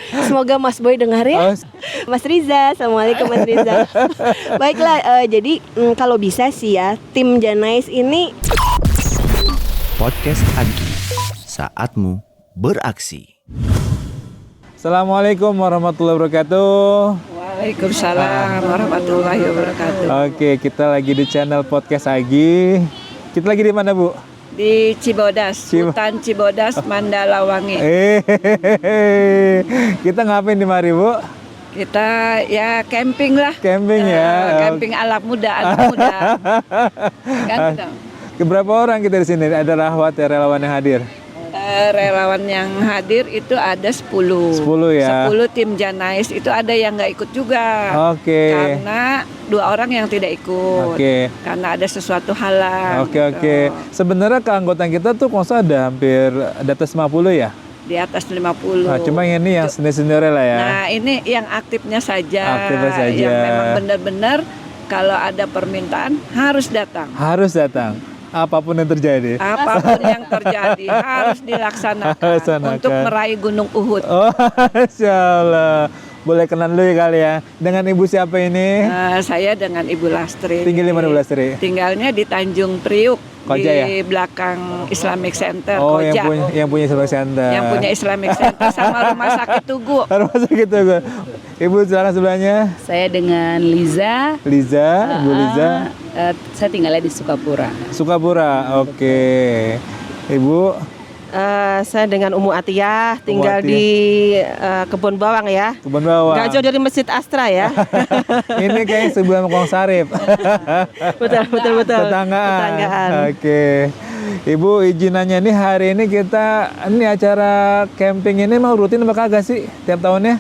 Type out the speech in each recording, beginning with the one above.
Semoga Mas Boy dengar ya. Mas Riza, assalamualaikum Mas Riza. Baiklah, jadi kalau bisa sih ya, tim Janais ini Podcast Agi, saatmu beraksi. Assalamualaikum warahmatullahi wabarakatuh. Waalaikumsalam warahmatullahi wabarakatuh. Oke, kita lagi di channel Podcast Agi. Kita lagi di mana, Bu? Di Cibodas, Hutan Cibodas, Mandalawangi. Kita ngapain di mari, Bu? Kita ya camping lah. Camping ya. Camping anak muda, anak muda. Kan dong. Berapa orang kita di sini? Ada Rahwat ya, relawan yang hadir? Relawan yang hadir itu ada 10. 10 ya. 10 tim Janais itu ada yang nggak ikut juga. Oke. Karena 2 orang yang tidak ikut. Oke. Karena ada sesuatu halang. Oke. Sebenarnya keanggotaan kita tuh kalau ada hampir di atas 50 ya? Di atas 50. Nah, cuma ini yang sendiri-sendiri lah ya. Nah, ini yang aktifnya saja. Aktifnya saja. Yang memang benar-benar kalau ada permintaan harus datang. Harus datang. Apapun yang terjadi. Apapun yang terjadi harus dilaksanakan untuk meraih Gunung Uhud. Oh, Masya Allah. Boleh kenal dulu ya kali ya. Dengan ibu siapa ini? Saya dengan Ibu Lastri. Tinggal di mana, Bu Lastri? Tinggalnya di Tanjung Priuk. Koja, di belakang Islamic Center. Oh, Koja. yang punya Islamic Center. Yang punya Islamic Center sama Rumah Sakit Tugu. Rumah Sakit Tugu. Ibu silakan sebelahnya. Saya dengan Liza. Liza, Ibu Liza. Saya tinggalnya di Sukapura. Sukapura, oke. Ibu. saya dengan Umu Atiyah, tinggal Atiyah. di Kebun Bawang ya. Kebun Bawang. Gak jauh dari Masjid Astra ya. Ini kayak sebelah Kong Sarip. betul. Tetanggaan. Oke. Ibu izin nanya nih, hari ini kita acara camping ini mau rutin apa kagak sih tiap tahunnya?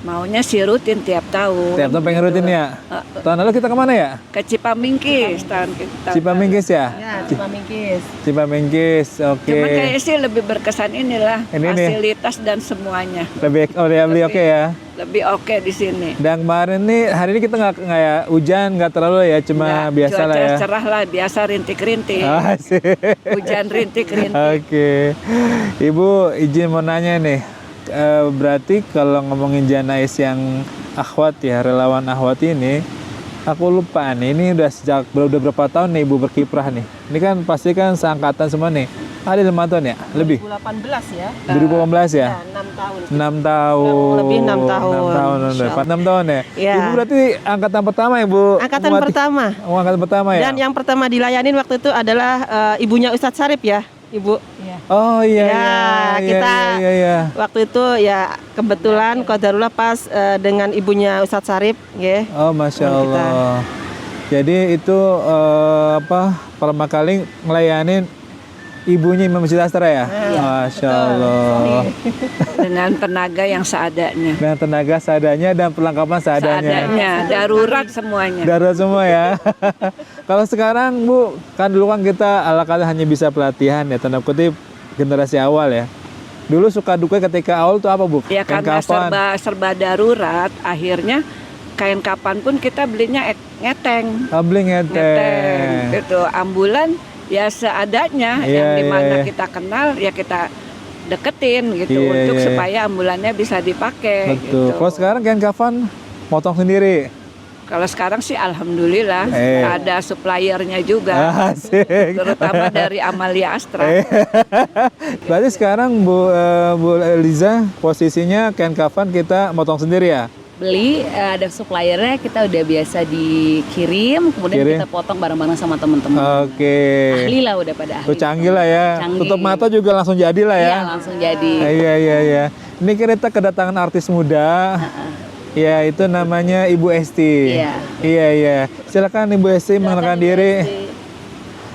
Maunya sih rutin tiap tahun. Tiap tahun pengen rutin ya? Tahun lalu kita kemana ya? Ke Cipamingkis. Cipamingkis ya? Ya, Cipamingkis. Cipamingkis, oke. Cuman kayaknya sih lebih berkesan inilah Ini fasilitas dan semuanya. Lebih oke ya? Lebih oke di sini. Dan kemarin nih, hari ini kita nggak ya hujan, nggak terlalu ya, cuma biasa lah ya. Cuaca cerah lah, biasa rintik-rintik. Asik. Hujan rintik-rintik. Oke. Ibu izin mau nanya nih. Berarti kalau ngomongin Janais yang akhwat ya, relawan akhwat ini, aku lupa nih, ini udah berapa tahun nih Ibu berkiprah nih? Ini kan pasti kan seangkatan semua nih. Ada 5 tahun ya? Lebih? 2018 ya. 2018 ya? 6 tahun. 6 tahun. Lebih 6 tahun. 6 tahun ya? Ya. Ibu berarti angkatan pertama ya Bu? Angkatan pertama. Oh, angkatan pertama ya? Dan yang pertama dilayanin waktu itu adalah ibunya Ustadz Sarip ya, Ibu. Oh iya, kita iya. waktu itu ya kebetulan qadarullah pas dengan ibunya Ustadz Sarip, ya. Oh, Masya Allah. Jadi itu pertama kali ngelayanin ibunya Imam Masjid Astra ya? Masya Allah. Dengan tenaga yang seadanya. Dengan tenaga seadanya dan perlengkapan seadanya. Darurat semuanya. Darurat semua ya. Kalau sekarang Bu, kan dulu kan kita ala-kala hanya bisa pelatihan ya, tanda kutip generasi awal ya. Dulu suka duka ketika awal tuh apa Bu? Ya karena serba darurat, akhirnya kain kapan pun kita belinya ngeteng. Beli ngeteng. Gitu, ambulan ya seadanya, yang dimana kita kenal ya kita deketin gitu untuk supaya ambulannya bisa dipakai. Betul. Gitu. Kalau sekarang kain kafan motong sendiri. Kalau sekarang sih alhamdulillah ada suppliernya juga, Asik. terutama dari Amalia Astra. Berarti sekarang Bu Liza posisinya kain kafan kita motong sendiri ya? Beli, ada suppliernya, kita udah biasa dikirim, kemudian kita potong bareng-bareng sama teman-teman. Oke. Ahli lah udah pada ahli. Canggih lah ya. Canggih. Tutup mata juga langsung jadi lah ya. Iya, langsung jadi. Iya. Ini kita kedatangan artis muda. Ya, itu namanya Ibu Esti. Iya. Silakan Ibu Esti mengenalkan diri.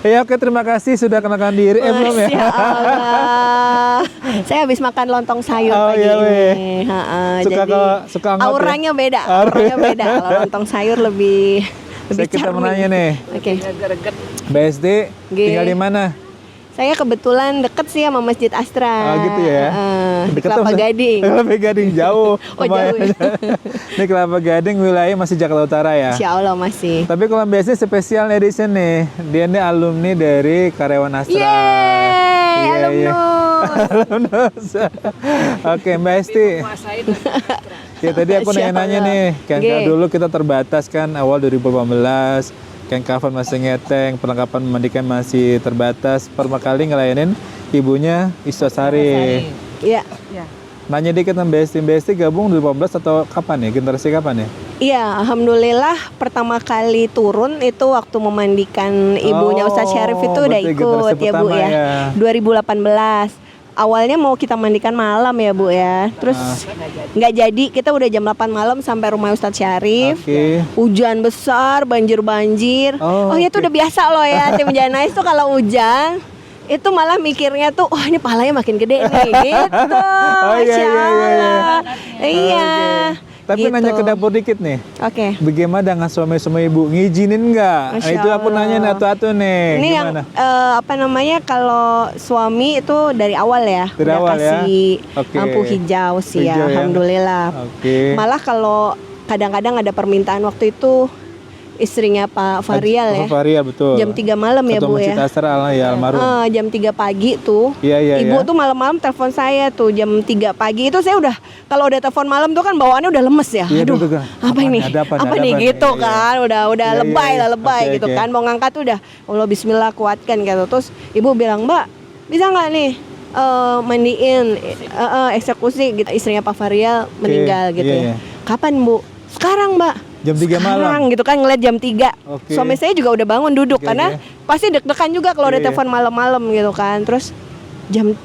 Ya, oke, terima kasih sudah kenalkan diri. Belum ya? Masya Allah. Saya habis makan lontong sayur pagi ini. Suka anggot auranya ya? beda. Kalau lontong sayur lebih kita mau nanya nih. Oke. Mbak Esti tinggal di mana? Saya kebetulan deket sih sama Masjid Astra. Gitu ya. Di Kelapa Gading. Kelapa Gading jauh. Jauh ya. Ini Kelapa Gading wilayah masih Jakarta Utara ya. Insya Allah masih. Tapi kalau biasanya spesial edition nih, dia ini alumni dari karyawan Astra. Yeay, alumni. Belum dosa. Oke, Mbak Esti. Puasain. Ya tadi aku Masya nanya-nanya Allah. nih, kan Oke. dulu kita terbatas kan awal 2018, kan kafan masih ngeteng, perlengkapan memandikan masih terbatas. Pertama kali ngelayanin ibunya Istasari. Iya. Nanya dikit sama Mbak Esti gabung 2018 atau kapan ya? Generasi kapan ya? Iya, alhamdulillah pertama kali turun itu waktu memandikan ibunya Ustadz Syarif itu udah berarti ikut generasi ya Bu pertama ya. 2018. Awalnya mau kita mandikan malam ya Bu ya. Terus nggak jadi, kita udah jam 8 malam sampai rumah Ustadz Syarif. Oke. Hujan besar, banjir-banjir. Oh, Oh, ya itu oke. udah biasa loh ya tim Janais tuh kalau hujan itu malah mikirnya tuh, wah ini pahalanya makin gede nih, gitu. Oh, iya, Masya iya, iya, iya. Allah. Iya. Tapi Gitu. nanya ke dapur dikit nih. Oke. Bagaimana dengan suami-suami ibu? Ngizinin nggak? Nah, Masya itu aku Allah. nanya atu-atu nih. Ini yang Gimana? apa namanya, kalau suami itu dari awal ya, Dari udah awal ya? kasih Oke. lampu hijau sih Hijau ya, ya? alhamdulillah. Oke. Malah kalau kadang-kadang ada permintaan waktu itu istrinya Pak Farial ya. Pak Farial, betul. Jam 3 malam ya Ketua Bu Masjid ya. Asrar ya almarhum. Jam 3 pagi tuh. Iya, iya, Ibu iya. tuh malam-malam telepon saya tuh jam 3 pagi itu saya udah, kalau udah telepon malam tuh kan bawaannya udah lemes ya. Iya, Aduh, deg-degan. apa ini? Ada apa nih, Apa ada nih apa nih? gitu Iya, iya. kan. Udah Iya, lebay iya. lah, lebay Oke, gitu oke. kan. Mau ngangkat tuh udah Allah bismillah kuatkan gitu. Terus ibu bilang, "Mbak, bisa nggak nih mandiin eksekusi gitu, istrinya Pak Farial meninggal gitu iya, iya. ya." "Kapan, Bu?" "Sekarang, Mbak." Jam 3 malam. Sekarang gitu kan, ngeliat jam 3. Oke. Suami saya juga udah bangun duduk Oke, karena oke. pasti deg-degan juga kalau udah Iya, iya. telepon malam-malam gitu kan. Terus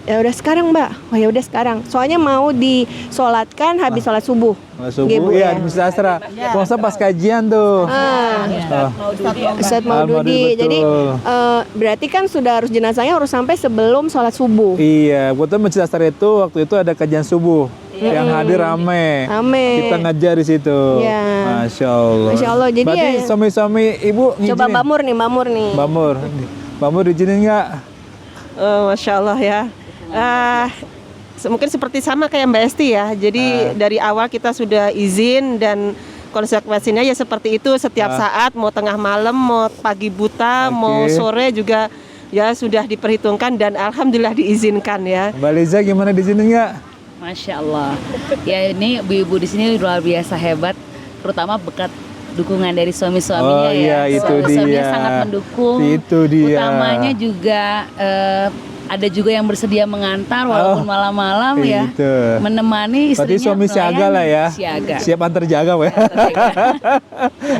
ya udah sekarang, Mbak. Oh ya udah sekarang. Soalnya mau disolatkan habis sholat subuh. Nah, subuh Gitu, iya ya. di Masjid Asrar. Puasa pas kajian tuh. Ustadz Maududi, Maududi. Jadi betul. berarti kan sudah harus jenazahnya harus sampai sebelum sholat subuh. Iya, betul Masjid Asrar itu waktu itu ada kajian subuh. Yang hadir rame. Rame. Kita ngajar di situ. Iya. Masya Allah. Masya Allah, jadi berarti ya- suami-suami ibu ngizinin? Coba Mbak Mur nih, Mbak Mur nih. Mbak Mur izinin nggak? Masya Allah ya. Mungkin seperti sama kayak Mbak Esti ya. Jadi dari awal kita sudah izin dan konsekuensinya ya seperti itu. Setiap saat mau tengah malam, mau pagi buta, Oke. mau sore juga ya sudah diperhitungkan dan alhamdulillah diizinkan ya. Mbak Liza gimana diizinin nggak? Masya Allah. Ya ini ibu-ibu di sini luar biasa hebat, terutama berkat dukungan dari suami-suaminya Oh, iya, ya. itu Suami-suaminya dia. sangat mendukung. Itu dia. Utamanya juga ada juga yang bersedia mengantar walaupun malam-malam ya, Itu. menemani Berarti istrinya. suami siaga lah ya. Siaga. Siap antar jaga ya.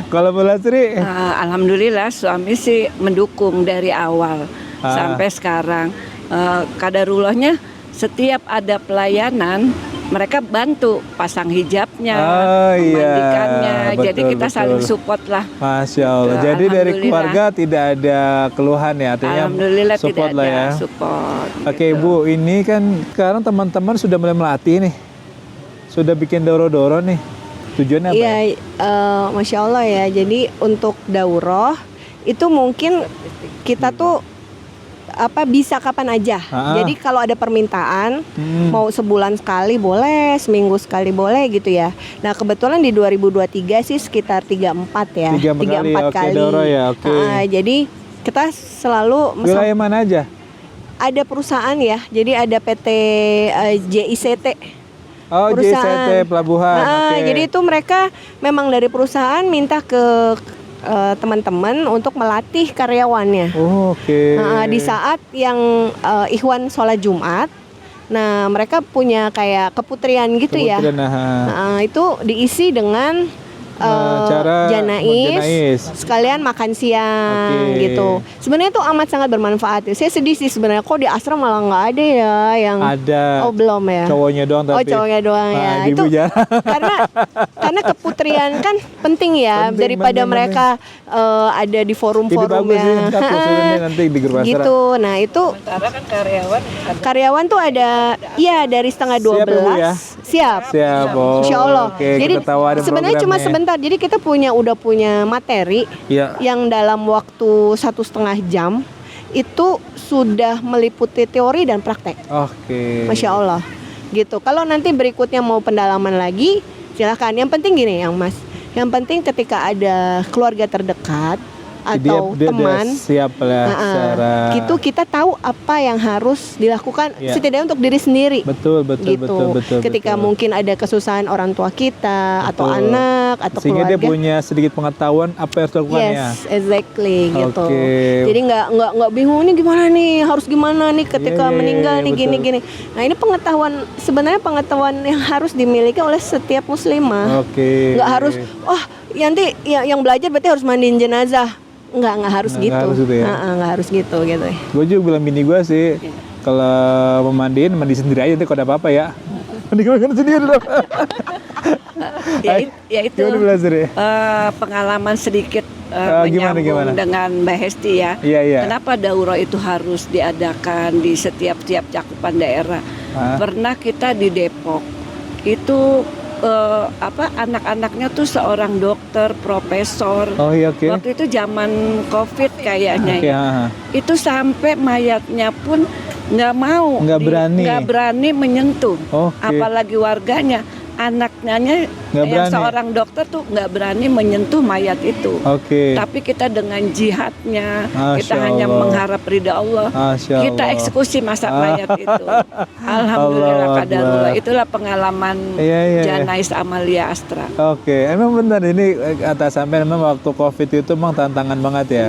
Kalau Bu Lasri? Alhamdulillah suami sih mendukung dari awal sampai sekarang. Kadarullahnya setiap ada pelayanan mereka bantu pasang hijabnya, Oh, iya. memandikannya. Jadi Betul, kita betul. saling support lah. Masya Allah. Gitu, Jadi dari alhamdulillah. keluarga tidak ada keluhan ya, artinya Alhamdulillah support tidak lah ada ya. support. Oke gitu. Bu, ini kan sekarang teman-teman sudah mulai melatih nih, sudah bikin doro-doro nih. Tujuannya apa? Iya, Masya Allah ya. Jadi untuk daurah itu mungkin kita tuh bisa kapan aja. Jadi kalau ada permintaan mau sebulan sekali boleh, seminggu sekali boleh gitu ya. Nah kebetulan di 2023 sih sekitar 3-4 ya. 3-4 kali, oke, daurah ya, oke. Jadi kita selalu Wilayah mana aja? ada perusahaan ya. Jadi ada PT JICT. Oh, JCT Pelabuhan. Oke. Jadi itu mereka memang dari perusahaan minta ke teman-teman untuk melatih karyawannya. Oh, oke. Di saat yang Ikhwan sholat Jumat, nah mereka punya kayak keputrian gitu ya. Kemudian, Itu diisi dengan cara janais, sekalian makan siang Oke. gitu. Sebenarnya itu amat sangat bermanfaat. Saya sedih sih sebenarnya kok di asrama malah nggak ada ya yang. ada Oh belum ya. cowoknya doang tapi. Oh cowoknya doang ya. Nah, Itu ibu jarang. karena keputrian kan penting ya, Penting, daripada penting, mereka ada di Ini forum-forum bagus sih, ya. satu susunnya nanti di grup Asra. Gitu. Nah itu Sementara kan karyawan tuh ada, iya dari setengah 12. Siap ya, Bu, ya? Siap. Siap, oh, Insya Allah. oke, Jadi kita tawarin sebenarnya cuma programnya. sebentar. Jadi kita udah punya materi Iya. yang dalam waktu 1,5 jam itu sudah meliputi teori dan praktek. Oke. Masya Allah. Gitu. Kalau nanti berikutnya mau pendalaman lagi, silakan. Yang penting gini, Mas. Yang penting ketika ada keluarga terdekat atau dia teman, siap lah secara gitu kita tahu apa yang harus dilakukan Ya. setidaknya untuk diri sendiri. betul Gitu. Ketika mungkin ada kesusahan orang tua kita atau Betul. anak atau sehingga dia keluarga. punya sedikit pengetahuan apa yang harus dilakukan ya. Yes, exactly gitu. Oke. Jadi nggak bingung nih gimana nih, harus gimana nih ketika Iya, iya, meninggal iya, nih betul. gini-gini. Nah ini sebenarnya pengetahuan yang harus dimiliki oleh setiap muslimah. Oke. Nggak harus, nanti yang belajar berarti harus mandiin jenazah. Nggak harus Nggak gitu. harus gitu ya? Nggak harus gitu gitu. Gue juga bilang bini gue sih, kalau mau mandiin mandi sendiri aja, nanti kalau ada apa-apa ya. Mandi sendiri dong. Ya itu Gimana belajar ya? pengalaman sedikit Gimana? menyambung dengan Mbak Hesti ya. Iya. Kenapa daurah itu harus diadakan di setiap cakupan daerah? Pernah kita di Depok itu anak-anaknya tuh seorang dokter, profesor. Oh iya, oke. Waktu itu zaman COVID kayaknya Oke, ya. Itu sampai mayatnya pun nggak mau, nggak berani menyentuh, Oke. apalagi warganya. Anaknya Nggak yang berani. seorang dokter tuh nggak berani menyentuh mayat itu. Oke. Tapi kita dengan jihadnya, kita Masya hanya Allah. mengharap ridha Allah. Masya Kita Allah. eksekusi mayat itu. Alhamdulillah Allahu qadarullah. Akbar. Itulah pengalaman Iya. Janais Amalia Astra. Oke, emang benar ini kata sampai memang waktu COVID itu emang tantangan banget ya.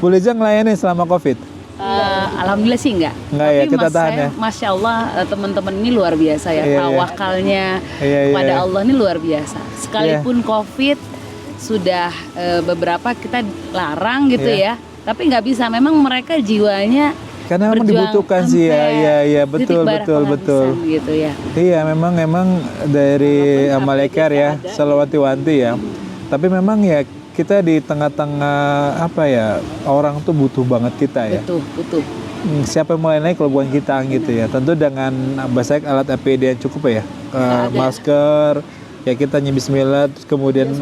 Bu Liza ngelayanin selama COVID? Alhamdulillah sih enggak. Enggak ya, kita tahan saya, ya. Masya Allah teman-teman ini luar biasa ya. Iya, iya. Tawakalnya Iya. pada Allah ini luar biasa. Sekalipun COVID sudah beberapa kita larang gitu Iya. ya. Tapi nggak bisa. Memang mereka jiwanya Karena memang berjuang dibutuhkan sih ya. sampai Iya, titik barat betul. penghabisan gitu ya. Iya, memang dari Amalekar ya, Salawati-wanti ya. Tapi memang ya kita di tengah-tengah apa ya, orang tuh butuh banget kita ya. Butuh. Siapa yang mulai naik kalau bukan kita gitu ya. Tentu dengan bahasa alat APD yang cukup ya. Masker, ya kita bismillah, terus kemudian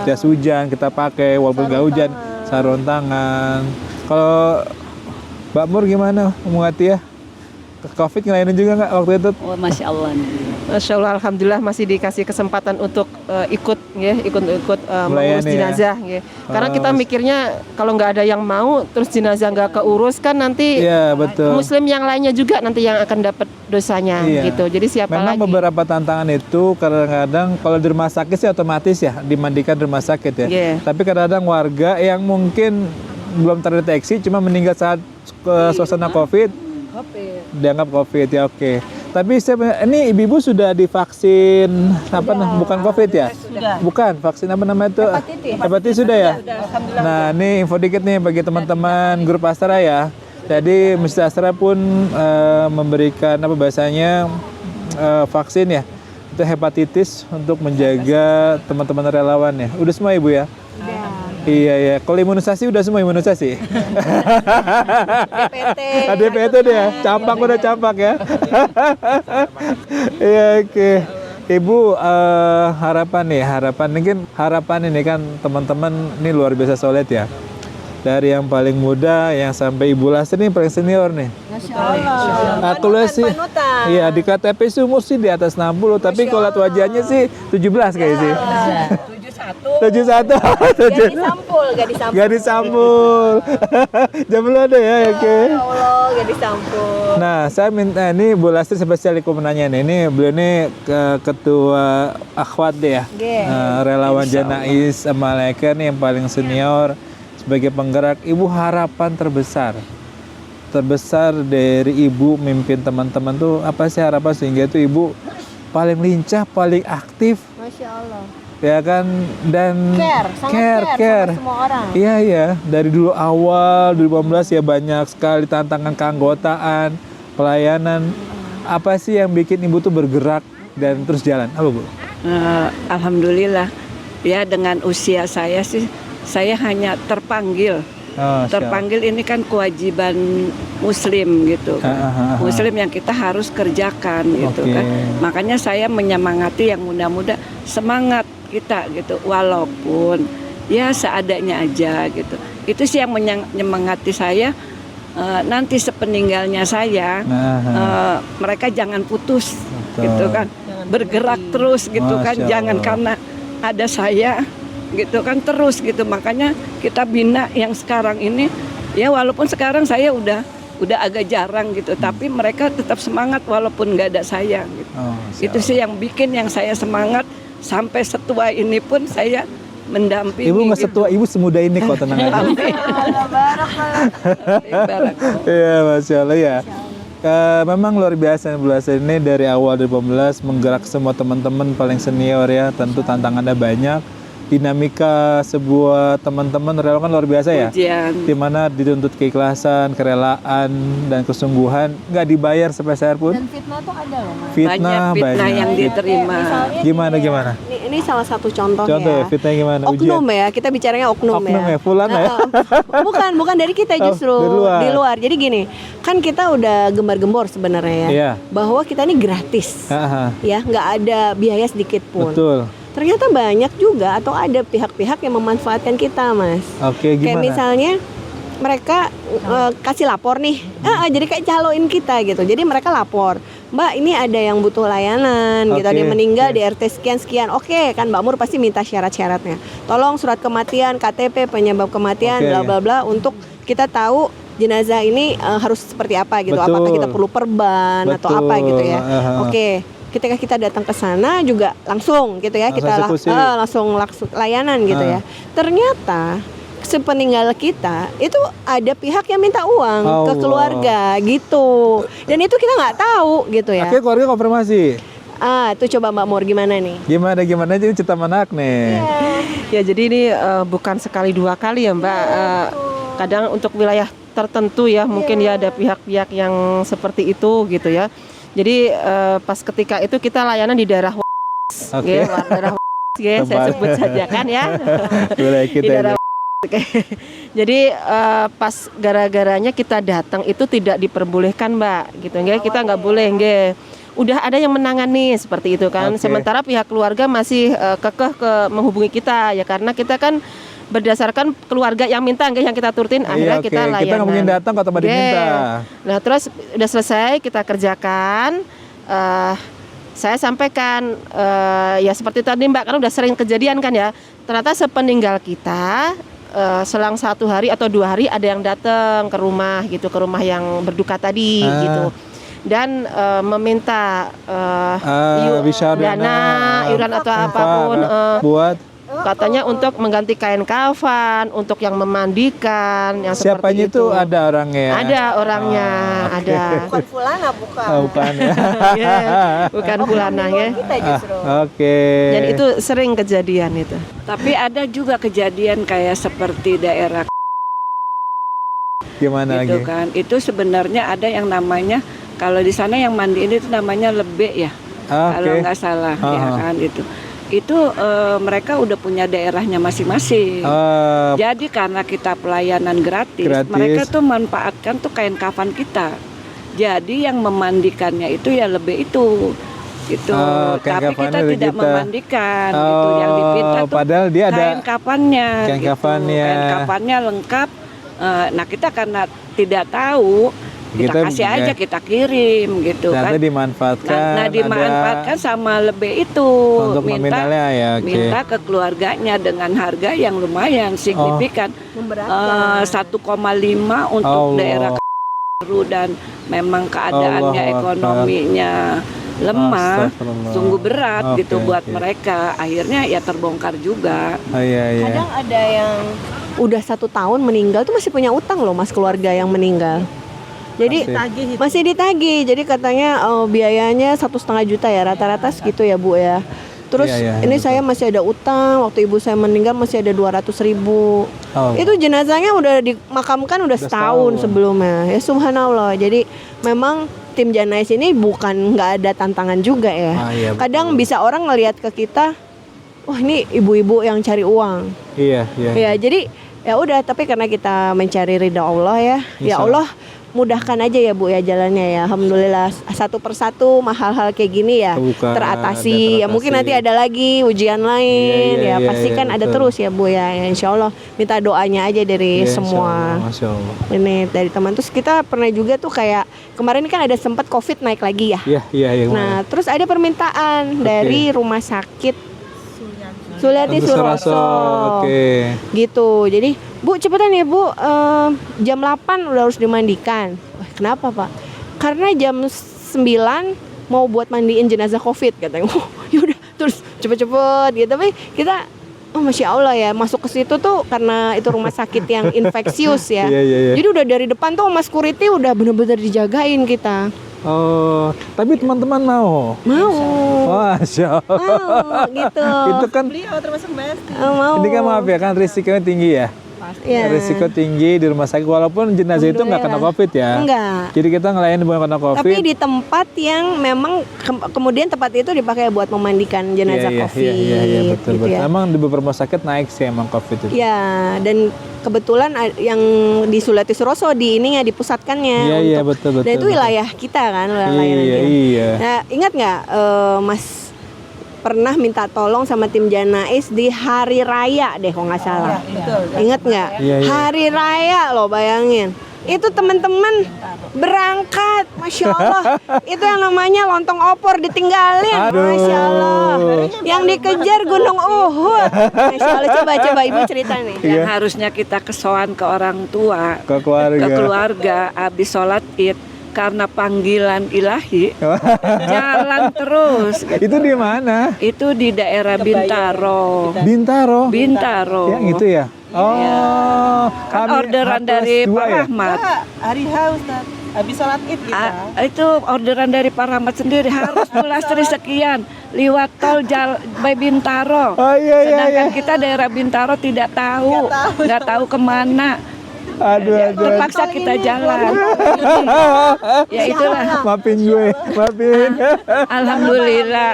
jas hujan kita pakai walaupun nggak hujan, sarung tangan. Kalau Mbak Mur gimana mengerti ya? Covid ngelainin juga nggak waktu itu? Oh, Masya Allah. Masya Allah, alhamdulillah masih dikasih kesempatan untuk ikut mengurus Melayani ya. jenazah ya. Karena kita mikirnya kalau nggak ada yang mau terus jenazah nggak keurus kan nanti Iya, betul. muslim yang lainnya juga nanti yang akan dapat dosanya Iya. gitu. Jadi siapa Memang lagi? beberapa tantangan itu kadang-kadang kalau di rumah sakit sih otomatis ya dimandikan di rumah sakit ya. Iya. Tapi kadang-kadang warga yang mungkin belum terdeteksi cuma meninggal saat suasana COVID dianggap COVID ya, oke. Tapi ini ibu-ibu sudah divaksin bukan COVID ya? Bukan, vaksin apa namanya itu? Hepatitis sudah ya? Nah, ini info dikit nih bagi teman-teman grup Astra ya. Jadi Masjid Astra pun memberikan vaksin ya. Itu hepatitis untuk menjaga teman-teman relawan ya. Udah semua ibu ya? Iya. Kalau imunisasi udah semua imunisasi. DPT. DPT deh ya. Campak udah campak ya. Iya, oke. Ibu harapan ini kan teman-teman ini luar biasa solid ya. Dari yang paling muda yang sampai Ibu Lasri ini paling senior nih. Masya Allah. Aku lihat sih. Panutan. Iya, di KTP sih umur sih di atas 60, tapi kalau lihat wajahnya sih 17 kayak sih. 71. Gak disampul. Jangan ada ya, oke. Ya Allah, gak disampul. Nah, saya minta ini Bu Lasri spesial aku menanya nih. Ini beliau ini ketua akhwat deh ya. Relawan Janais Amalekar nih yang paling senior sebagai penggerak. Ibu harapan terbesar dari ibu mimpin teman-teman tuh apa sih harapan sehingga itu ibu paling lincah, paling aktif. Masya Allah. Ya kan, dan Sangat care sama semua orang. Iya, dari dulu awal 2018 ya banyak sekali tantangan keanggotaan, pelayanan. Apa sih yang bikin ibu tuh bergerak dan terus jalan? Apa Bu? Alhamdulillah ya, dengan usia saya sih saya hanya terpanggil. Terpanggil ini kan kewajiban muslim gitu kan. Muslim yang kita harus kerjakan gitu kan. Makanya saya menyemangati yang muda-muda, semangat kita gitu, walaupun ya seadanya aja gitu. Itu sih yang menyemangati saya. Nanti sepeninggalnya saya, mereka jangan putus. Gitu kan, bergerak terus gitu kan, jangan karena ada saya gitu kan terus gitu. Makanya kita bina yang sekarang ini ya, walaupun sekarang saya udah agak jarang gitu, tapi mereka tetap semangat walaupun nggak ada saya gitu. Itu sih yang bikin yang saya semangat sampai setua ini pun saya mendampingi. Ibu nggak gitu. setua, ibu semuda ini kok, tenang aja. Iya, Masya Allah ya. Memang luar biasa Bu Lastri ini dari awal 2015 menggerak semua teman-teman paling senior ya. Tentu tantangannya banyak. Dinamika sebuah teman-teman relawan luar biasa ya. Dimana dituntut keikhlasan, kerelaan, dan kesungguhan, nggak dibayar sepeser pun. Dan fitnah tuh ada loh Mas. Fitnah yang diterima. Gimana? Ini salah satu contoh ya. Fitnah gimana? Oknum ya, kita bicaranya oknum ya. Fulan ya. Bukan dari kita justru di luar. Jadi gini, kan kita udah gembar-gembor sebenarnya ya, bahwa kita ini gratis, ya nggak ada biaya sedikit pun. Betul. Ternyata banyak juga atau ada pihak-pihak yang memanfaatkan kita, Mas. Oke, gimana? Kayak misalnya mereka kasih lapor nih, jadi kayak caloin kita gitu. Jadi mereka lapor, Mbak ini ada yang butuh layanan gitu, ada yang meninggal di RT sekian. Oke, kan Mbak Mur pasti minta syarat-syaratnya. Tolong surat kematian, KTP, penyebab kematian, bla bla bla, untuk kita tahu jenazah ini harus seperti apa gitu. Betul. Apakah kita perlu perban atau apa gitu ya. Oke. Ketika kita datang ke sana juga langsung gitu ya, kita langsung layanan gitu ya. Ternyata sepeninggal kita itu ada pihak yang minta uang ke keluarga gitu, dan itu kita nggak tahu gitu ya. Akhirnya keluarga konfirmasi. Itu coba Mbak Mur gimana nih? Gimana jadi cerita menak nih. Ya jadi ini bukan sekali dua kali ya Mbak. Kadang untuk wilayah tertentu ya mungkin ya ada pihak-pihak yang seperti itu gitu ya. Jadi pas ketika itu kita layanan di daerah daerah saya sebut saja kan ya. Di daerah Jadi pas gara-garanya kita datang itu tidak diperbolehkan Mbak gitu nggih, kita nggak boleh nggih. Udah ada yang menangani seperti itu kan. Sementara pihak keluarga masih kekeh menghubungi kita ya, karena kita kan berdasarkan keluarga yang minta yang kita turutin, akhirnya kita layanan. Kita nggak mungkin datang kalau tempat diminta. Nah terus udah selesai kita kerjakan, saya sampaikan ya seperti tadi Mbak, karena udah sering kejadian kan ya, ternyata sepeninggal kita selang 1 hari atau 2 hari ada yang datang ke rumah gitu, ke rumah yang berduka tadi gitu, dan meminta dana iuran atau apapun buat katanya untuk mengganti kain kafan, untuk yang memandikan, yang siapanya seperti itu. Ada orangnya. Ada orangnya, ada. Bukan fulana, bukan. Bukan ya. Bukan fulana ya. Kita justru. Dan itu sering kejadian itu. Tapi ada juga kejadian kayak seperti daerah gimana gitu lagi? Kan. Itu sebenarnya ada yang namanya, kalau di sana yang mandiin itu namanya lebek ya. Kalau nggak salah ya kan itu mereka udah punya daerahnya masing-masing. Jadi karena kita pelayanan gratis, mereka tuh manfaatkan tuh kain kafan kita. Jadi yang memandikannya itu ya lebih itu gitu. Tapi kita tidak memandikan gitu. Yang dipinta tuh padahal dia ada kain kafannya. Kain gitu. kafannya. Kain kafannya lengkap. Nah kita karena tidak tahu, kita kasih aja, kita kirim gitu kan. Dimanfaatkan. Dimanfaatkan sama lebih itu. Untuk minta ke keluarganya dengan harga yang lumayan signifikan. 1,5 untuk daerah baru, dan memang keadaannya ekonominya lemah, sungguh berat gitu buat mereka. Akhirnya ya terbongkar juga. Kadang ada yang udah 1 tahun meninggal tuh masih punya utang loh Mas, keluarga yang meninggal. Jadi masih ditagih. Jadi katanya biayanya 1,5 juta ya, rata-rata segitu ya Bu ya. Terus ini saya masih ada utang, waktu ibu saya meninggal masih ada 200.000. Itu jenazahnya udah dimakamkan udah setahun sebelumnya. Ya subhanallah. Jadi memang tim Janais ini bukan nggak ada tantangan juga ya. Kadang bisa orang ngelihat ke kita, wah ini ibu-ibu yang cari uang. Ya jadi ya udah, tapi karena kita mencari ridha Allah ya Allah mudahkan aja ya Bu ya jalannya ya. Alhamdulillah satu persatu hal-hal kayak gini ya teratasi. Ya mungkin nanti ada lagi ujian lain pasti kan ada terus ya Bu ya. Insya Allah minta doanya aja dari semua. Masya Allah. Ini dari teman. Terus kita pernah juga tuh kayak kemarin kan ada sempat COVID naik lagi ya. Iya. Nah terus ada permintaan dari rumah sakit Suliati Tante Suroso. Suroso. Oke. Gitu. Jadi, Bu cepetan ya Bu, jam 8 udah harus dimandikan. Wah, kenapa Pak? Karena jam 9 mau buat mandiin jenazah COVID katanya. Oh, yaudah terus cepet-cepet gitu. Tapi kita, oh Masya Allah ya, masuk ke situ tuh karena itu rumah sakit yang infeksius ya. Iya. Jadi udah dari depan tuh sama security udah bener-bener dijagain kita. Oh, tapi teman-teman mau? Mau. Masya Allah. Mau gitu. Itu kan, Beliau termasuk Mbak Esti. Mau. ini kan maaf ya, kan risikonya tinggi ya. Iya. Risiko tinggi di rumah sakit, walaupun jenazah itu nggak kena COVID ya. Enggak. Jadi kita ngelayanin bukan kena COVID. Tapi di tempat yang memang kemudian tempat itu dipakai buat memandikan jenazah COVID. Iya, betul. gitu ya. Emang di beberapa rumah sakit naik sih emang COVID itu. Ya, dan kebetulan yang di Suliati Suroso di ininya dipusatkannya. Iya, untuk- betul. Dan itu wilayah kita kan, wilayah layanan kita. Iya. Nah, ingat nggak Mas pernah minta tolong sama tim Janais di hari raya deh kalau nggak salah. Ingat nggak? Iya. Hari raya loh, bayangin. Itu teman-teman berangkat, Masya Allah. Itu yang namanya lontong opor ditinggalin, Aduh. Masya Allah. Yang dikejar Gunung Uhud. Masya Allah, coba Ibu cerita nih. Iya. Yang harusnya kita kesowan ke orang tua, Ke keluarga. ke keluarga habis sholat Id, karena panggilan ilahi jalan terus. Itu di mana? Itu di daerah Bintaro. Bintaro. Yang itu ya? Oh. Kan kami orderan H+2 dari Pak ya? Rahmat. Hari Ustaz. Habis sholat Id kita. Itu orderan dari Pak Rahmat sendiri, harus Bulastri sekian liwat tol by Bintaro. Oh iya. Sedangkan kita daerah Bintaro tidak tahu, nggak tahu kemana. Aduh. Terpaksa kita jalan. Ya itulah. Maafin gue, maafin. Alhamdulillah.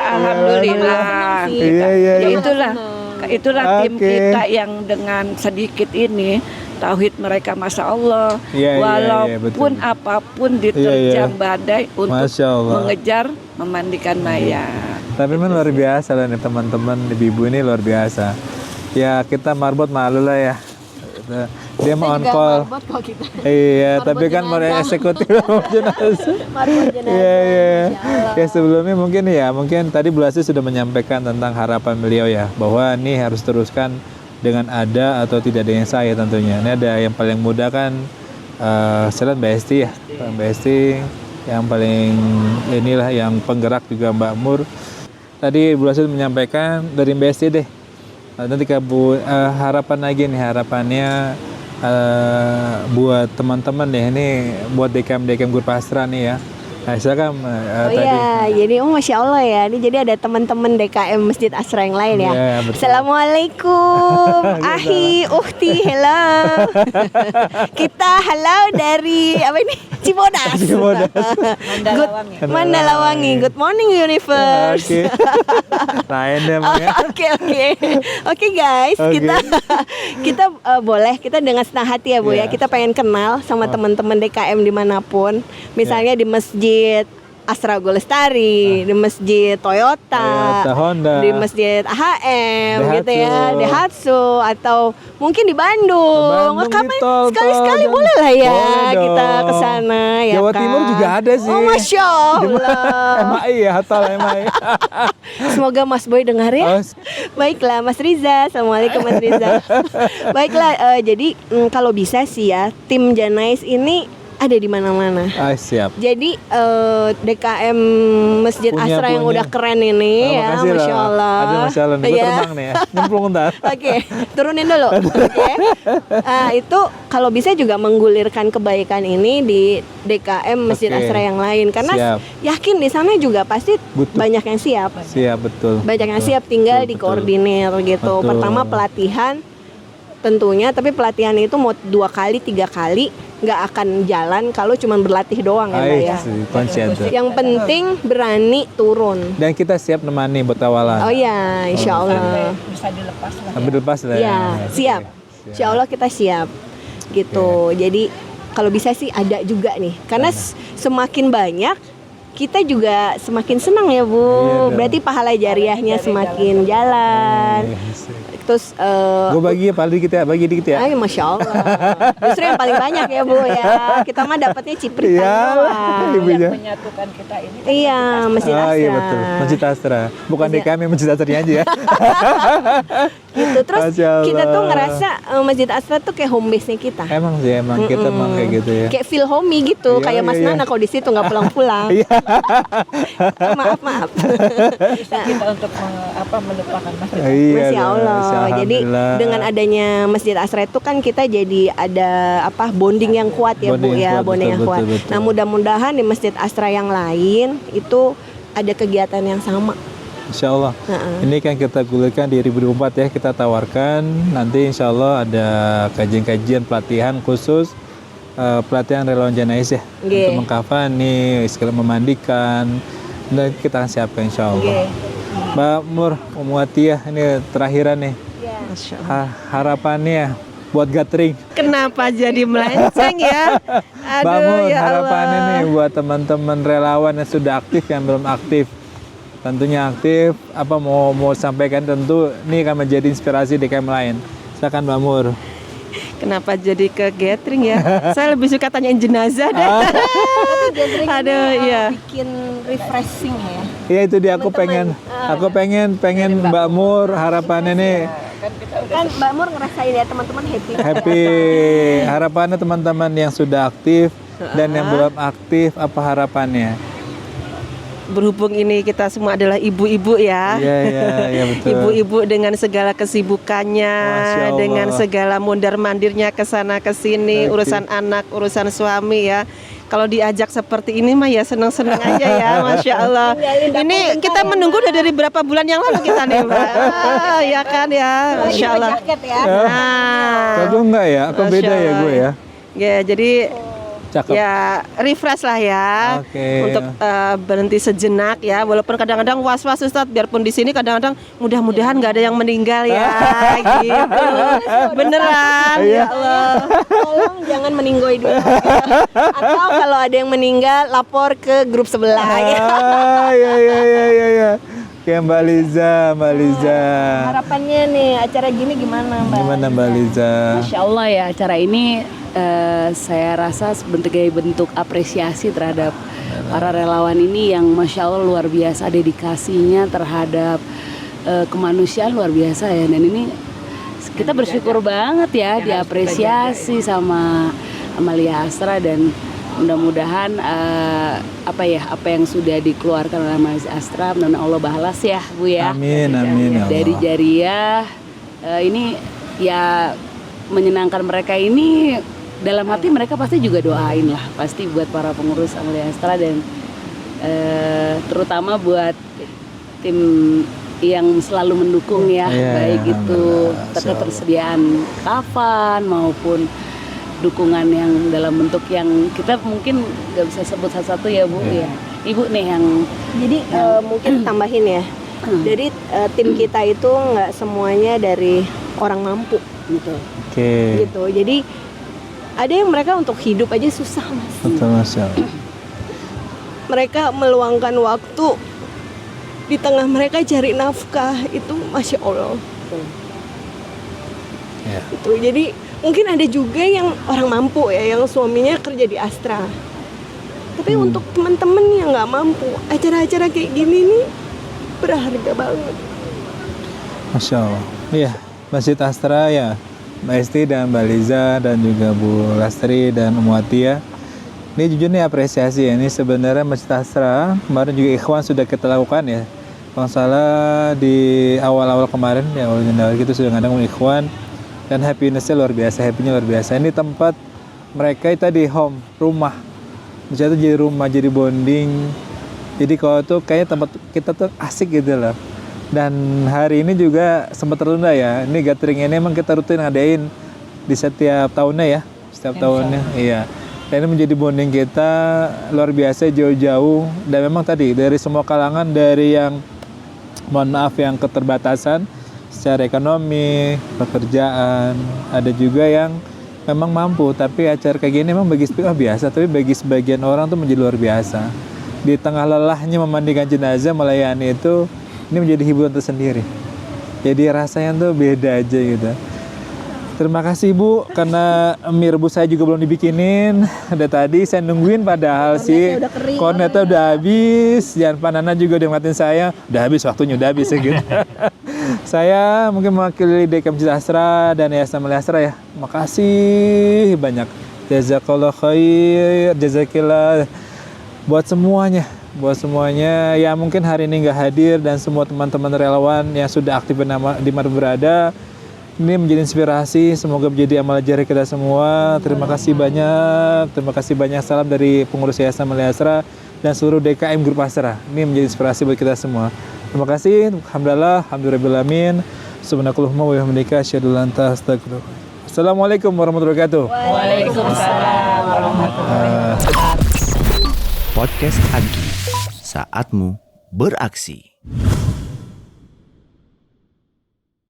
Iya. Ya itulah tim Oke. kita yang dengan sedikit ini tauhid mereka Masya Allah. Iya, Walaupun betul. apapun diterjang badai untuk Masya Allah. mengejar memandikan mayat. Tapi memang luar biasa lah nih teman-teman, ibu ini luar biasa. Ya kita marbot malu lah ya. Dia mau on call. Iya, tapi kan mau eksekutif jenazah. Iya. Ya sebelumnya mungkin tadi Bu Lasti sudah menyampaikan tentang harapan beliau ya, bahwa ini harus teruskan dengan ada atau tidak ada yang saya tentunya. Ini ada yang paling muda kan, selain Mbak Esti ya, Mbak Esti yang paling inilah yang penggerak juga Mbak Mur. Tadi Bu Lasti menyampaikan dari Mbak Esti deh. Nanti Bu harapan lagi nih, harapannya buat teman-teman deh, ini buat DKM Guru Pasrah nih ya. Nah, silakan Oh tadi. iya, jadi Masya Allah ya, ini jadi ada teman-teman DKM Masjid Asra yang lain ya. Iya, betul. Assalamualaikum, ahi, uhti, hello. Kita hello dari apa ini? Cibodas. Mandalawangi. Good morning universe. Oke. Lain deh emang ya. Oke guys, Oke. kita boleh kita dengan senang hati ya Bu ya. Iya. Kita pengen kenal sama teman-teman DKM dimanapun. Misalnya di Masjid Asra Golestari, di Masjid Toyota, Honda. di Masjid AHM Daihatsu. gitu ya, Daihatsu, atau mungkin di Bandung. Bandung, Kapan di tol, sekali-sekali dan- boleh lah ya Boleh kita dong. ke sana ya Jawa kan. Timur juga ada sih. Oh Masya Allah. MAI ya, hatal MAI. Semoga Mas Boy dengar ya. Oh, Baiklah Mas Riza, Assalamualaikum Mas Riza. Baiklah, jadi kalau bisa sih ya, tim Janais ini ada di mana-mana. siap. Jadi DKM Masjid Asra yang Punya. udah keren ini ya, makasih Masya loh. Allah. Aduh, Masya Allah, nih, gue Iya. terbang nih ya. Nyemplung ntar. Oke, turunin dulu. Oke. Itu kalau bisa juga menggulirkan kebaikan ini di DKM Masjid Oke. Asra yang lain, karena Siap. yakin di sana juga pasti Butuh. banyak yang siap. Siap, betul. Banyak yang Betul. siap, tinggal Betul, dikoordinir gitu. Betul. Pertama pelatihan tentunya, tapi pelatihan itu mau 2 kali 3 kali nggak akan jalan kalau cuma berlatih doang ya Mbak ya. Konsisten tuh. Yang penting berani turun. Dan kita siap nemani buat awalan. Oh iya, insya Allah. Sambil lepas lah. Iya, siap. Insya Allah kita siap. Gitu. Jadi kalau bisa sih ada juga nih, karena semakin banyak kita juga semakin senang ya Bu. Iya, Berarti pahala jariahnya semakin jalan. Terus Gue bagi bagi dikit ya. ay, Masya Allah. Justru yang paling banyak ya Bu ya. Kita mah dapatnya cipritan Iya, doang. ibunya. Menyatukan kita ini Iya, Masjid Astra. Iya betul, Masjid Astra. Bukan di kami, Masjid Astranya aja ya. Gitu. Terus Masya Allah. kita tuh ngerasa Masjid Astra tuh kayak home base-nya kita. Emang sih, emang kita emang kayak gitu ya. Kayak feel homey gitu, Iya, kayak Mas iya, iya. Nana kalau di situ nggak pulang-pulang. maaf. kita untuk melupakan masjid. Iya, Masya Allah. Jadi alhamdulillah. dengan adanya Masjid Asra itu kan kita jadi ada bonding yang kuat ya Bu Bonding yang ya, kuat, bonding yang betul, kuat. betul, betul. Nah mudah-mudahan di Masjid Asra yang lain itu ada kegiatan yang sama. Insya Allah. Ini kan kita gulirkan di 2024 ya, kita tawarkan nanti insya Allah ada kajian-kajian pelatihan khusus pelatihan relawan janais ya, Nggih. untuk mengkafani, sekalian memandikan, dan kita akan siapkan insya Allah. Mbak Mur, Umuatiyah, ini terakhiran nih. Masya Allah. Harapannya buat gathering. Kenapa jadi melenceng ya? Mbak Mur, Aduh ya harapannya Allah. nih buat teman-teman relawan yang sudah aktif, yang belum aktif. Tentunya aktif, apa mau sampaikan tentu ini akan menjadi inspirasi DKM lain. Silakan Mbak Mur. Kenapa jadi ke gathering ya? Saya lebih suka tanyain jenazah deh. Aduh, iya. Bikin refreshing ya. Iya itu dia, aku pengen Mbak Mur harapannya nih Kan Mbak Mur ngerasain ya teman-teman happy. Harapannya teman-teman yang sudah aktif dan yang belum aktif, apa harapannya? Berhubung ini kita semua adalah ibu-ibu ya. Iya betul. Ibu-ibu dengan segala kesibukannya, Masya Allah. dengan segala mondar-mandirnya ke sana ke sini, Oke. urusan anak, urusan suami ya. Kalau diajak seperti ini mah ya seneng-seneng aja ya, Masya Allah. Ini kita menunggu udah dari berapa bulan yang lalu kita nih Mbak. Ya kan ya, Masya Allah. Nah, Kalau enggak ya, aku Masya beda ya Allah. gue ya. Ya jadi Cakep. ya refresh lah ya. Oke. Untuk berhenti sejenak ya, walaupun kadang-kadang was-was Ustadz, biarpun di sini kadang-kadang mudah-mudahan nggak ada yang meninggal ya gitu. Beneran Iya. ya Allah. Tolong jangan meninggoy dulu. Atau kalau ada yang meninggal lapor ke grup sebelah ya. Iya. Kayak Mbak Liza. Harapannya nih acara gini gimana Mbak? Gimana Mbak Liza? Masya Allah ya, acara ini saya rasa sebagai bentuk apresiasi terhadap para relawan ini yang Masya Allah luar biasa dedikasinya terhadap kemanusiaan luar biasa ya. Dan ini kita bersyukur banget ya diapresiasi sama Amalia Astra, dan mudah-mudahan apa yang sudah dikeluarkan oleh Amalia Astra mudah-mudahan Allah balas ya Bu ya. Amin ya Allah. Dari jariah ini ya menyenangkan mereka ini, dalam hati mereka pasti juga doain lah pasti buat para pengurus Amalia Astra, dan terutama buat tim yang selalu mendukung ya, Iya, baik itu alhamdulillah. ketersediaan kafan maupun dukungan yang dalam bentuk yang kita mungkin nggak bisa sebut satu-satu ya Bu ya. Ibu nih yang Jadi mungkin tambahin ya. Jadi tim kita itu nggak semuanya dari orang mampu gitu. Oke. Gitu. Jadi ada yang mereka untuk hidup aja susah Mas. Betul Masya Allah. Mereka meluangkan waktu di tengah mereka cari nafkah itu Masya Allah. Ya. Itu jadi mungkin ada juga yang orang mampu ya, yang suaminya kerja di Astra. Tapi untuk teman-teman yang nggak mampu, acara-acara kayak gini nih berharga banget. Masya Allah. Iya, Masjid Astra ya, Mbak Esti dan Mbak Liza dan juga Bu Lastri dan Umuatiyah. Ini jujur nih apresiasi ya. Ini sebenarnya Masjid Astra kemarin juga Ikhwan sudah kita lakukan ya. Kalau nggak salah di awal-awal kemarin ya, awal Januari kita sudah ngadain Ikhwan, dan happiness-nya luar biasa, happy-nya luar biasa. Ini tempat mereka tadi home, rumah. Misalnya itu jadi rumah, jadi bonding. Jadi kalau tuh kayaknya tempat kita tuh asik gitu loh. Dan hari ini juga sempat tertunda ya. Ini gathering ini emang kita rutin ngadain di setiap tahunnya ya. Setiap tahunnya, iya. Dan ini menjadi bonding kita luar biasa, jauh-jauh. Dan memang tadi dari semua kalangan, dari yang mohon maaf yang keterbatasan secara ekonomi, pekerjaan, ada juga yang memang mampu, tapi acara kayak gini memang bagi biasa, tapi bagi sebagian orang tuh menjadi luar biasa. di tengah lelahnya memandikan jenazah, melayani itu, ini menjadi hiburan tersendiri. Jadi rasanya tuh beda aja gitu. Terima kasih Ibu, karena mie rebus saya juga belum dibikinin. Ada tadi saya nungguin padahal sih kornetnya udah habis. Jangan Panana juga udah ngeliatin saya, udah habis waktunya, udah habis ya gitu. Saya mungkin mewakili DKM Citastra dan Yayasan Maliastra ya. Makasih banyak. Jazakallah khair, jazakillah buat semuanya. Buat semuanya yang mungkin hari ini nggak hadir dan semua teman-teman relawan yang sudah aktif di mana berada. Ini menjadi inspirasi, semoga menjadi amal jariah kita semua. Terima kasih banyak. Terima kasih banyak. Salam dari pengurus Yayasan Maliastra dan seluruh DKM Grup Astra. Ini menjadi inspirasi buat kita semua. Terima kasih. Alhamdulillah, alhamdulillahirabbil alamin. Subhanakallahumma wa bihamdika asyhadu an la ilaha illa anta astaghfiruka. Assalamualaikum warahmatullahi wabarakatuh. Waalaikumsalam warahmatullahi wabarakatuh. Podcast Agi, saatmu beraksi.